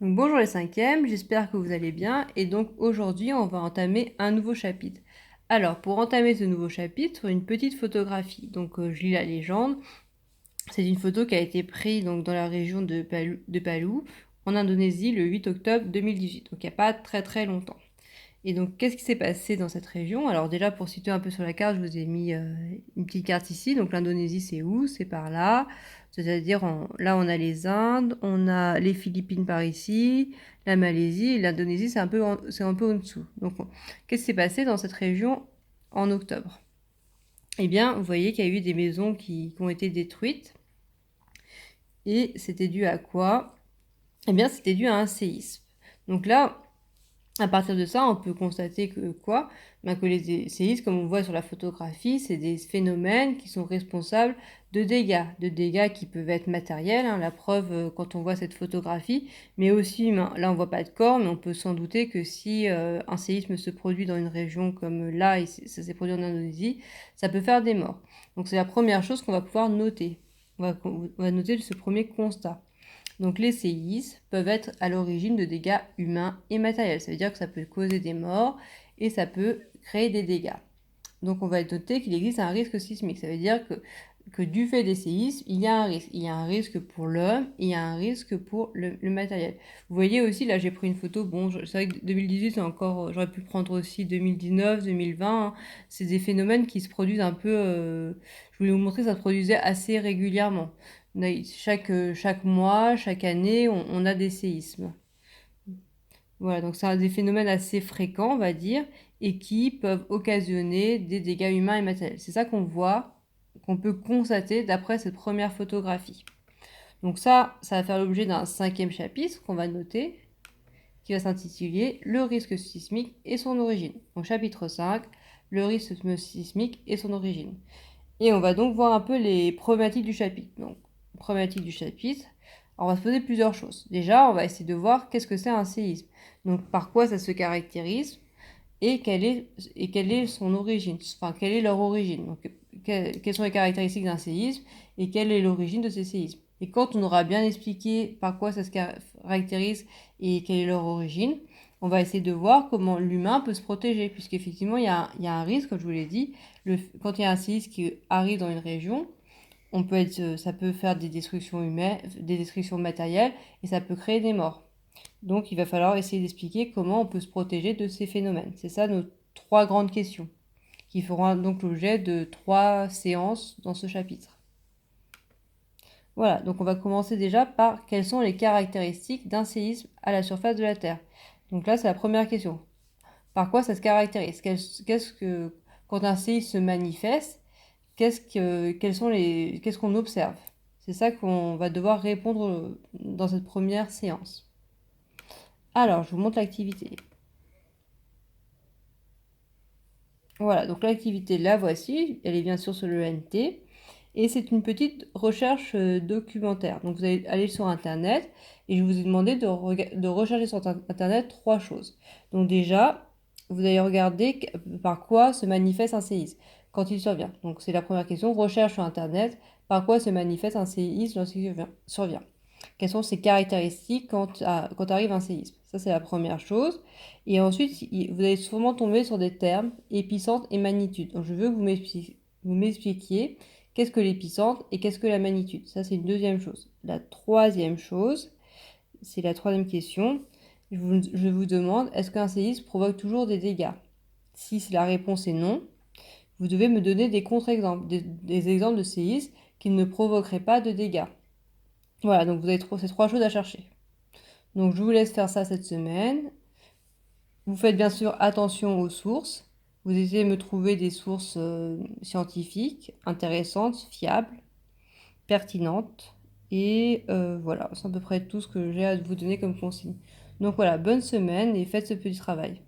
Donc, bonjour les cinquièmes, j'espère que vous allez bien et donc aujourd'hui on va entamer un nouveau chapitre. Alors pour entamer ce nouveau chapitre, une petite photographie. Donc je lis la légende. C'est une photo qui a été prise donc, dans la région de Palu en Indonésie le 8 octobre 2018, donc il n'y a pas très très longtemps. Et donc, qu'est-ce qui s'est passé dans cette région? Alors déjà, pour situer un peu sur la carte, je vous ai mis une petite carte ici. Donc l'Indonésie, c'est où? C'est par là. C'est-à-dire, là, on a les Indes, on a les Philippines par ici, la Malaisie, et l'Indonésie, c'est un peu en dessous. Donc, qu'est-ce qui s'est passé dans cette région en octobre? Eh bien, vous voyez qu'il y a eu des maisons qui ont été détruites. Et c'était dû à quoi? Eh bien, c'était dû à un séisme. Donc là, à partir de ça, on peut constater que quoi? Ben que les séismes, comme on voit sur la photographie, c'est des phénomènes qui sont responsables de dégâts qui peuvent être matériels, hein, la preuve quand on voit cette photographie, mais aussi, là on voit pas de corps, mais on peut s'en douter que si un séisme se produit dans une région comme là, et ça s'est produit en Indonésie, ça peut faire des morts. Donc c'est la première chose qu'on va pouvoir noter. On va noter ce premier constat. Donc les séismes peuvent être à l'origine de dégâts humains et matériels. Ça veut dire que ça peut causer des morts et ça peut créer des dégâts. Donc on va noter qu'il existe un risque sismique. Ça veut dire que du fait des séismes, il y a un risque. Il y a un risque pour l'homme et il y a un risque pour le matériel. Vous voyez aussi, là j'ai pris une photo, bon c'est vrai que 2018 c'est encore, j'aurais pu prendre aussi 2019, 2020. Hein. C'est des phénomènes qui se produisent un peu, je voulais vous montrer, ça se produisait assez régulièrement. Chaque mois, chaque année, on a des séismes. Voilà, donc c'est des phénomènes assez fréquents, on va dire, et qui peuvent occasionner des dégâts humains et matériels. C'est ça qu'on voit, qu'on peut constater d'après cette première photographie. Donc ça va faire l'objet d'un cinquième chapitre qu'on va noter, qui va s'intituler Le risque sismique et son origine. Donc chapitre 5, le risque sismique et son origine. Et on va donc voir un peu les problématiques du chapitre. Donc, problématiques du chapitre, on va se poser plusieurs choses. Déjà, on va essayer de voir qu'est-ce que c'est un séisme. Donc, par quoi ça se caractérise et quelle est son origine. Enfin, quelle est leur origine. Donc, quelles sont les caractéristiques d'un séisme et quelle est l'origine de ces séismes. Et quand on aura bien expliqué par quoi ça se caractérise et quelle est leur origine, on va essayer de voir comment l'humain peut se protéger, puisqu'effectivement, il y a un risque, comme je vous l'ai dit, quand il y a un séisme qui arrive dans une région, ça peut faire des destructions humaines, des destructions matérielles, et ça peut créer des morts. Donc il va falloir essayer d'expliquer comment on peut se protéger de ces phénomènes. C'est ça nos trois grandes questions, qui feront donc l'objet de 3 séances dans ce chapitre. Voilà, donc on va commencer déjà par quelles sont les caractéristiques d'un séisme à la surface de la Terre. Donc là, c'est la première question. Par quoi ça se caractérise? Quand un séisme se manifeste, qu'est-ce qu'on observe? C'est ça qu'on va devoir répondre dans cette première séance. Alors, je vous montre l'activité. Voilà, donc l'activité, la voici. Elle est bien sûr sur le NT. Et c'est une petite recherche documentaire. Donc, vous allez aller sur Internet et je vous ai demandé de rechercher sur Internet 3 choses. Donc, déjà, vous allez regarder par quoi se manifeste un séisme quand il survient. Donc, c'est la première question. Recherche sur Internet. Par quoi se manifeste un séisme lorsqu'il survient? Quelles sont ses caractéristiques quand arrive un séisme? Ça, c'est la première chose. Et ensuite, vous allez sûrement tomber sur des termes, épicentre et magnitude. Donc, je veux que vous m'expliquiez qu'est-ce que l'épicentre et qu'est-ce que la magnitude. Ça, c'est une deuxième chose. La troisième chose, c'est la troisième question. Je vous demande, est-ce qu'un séisme provoque toujours des dégâts? Si la réponse est non, vous devez me donner des contre-exemples, des exemples de séismes qui ne provoqueraient pas de dégâts. Voilà, donc vous avez ces 3 choses à chercher. Donc je vous laisse faire ça cette semaine. Vous faites bien sûr attention aux sources. Vous essayez de me trouver des sources scientifiques, intéressantes, fiables, pertinentes. Et voilà, c'est à peu près tout ce que j'ai à vous donner comme consigne. Donc voilà, bonne semaine et faites ce petit travail.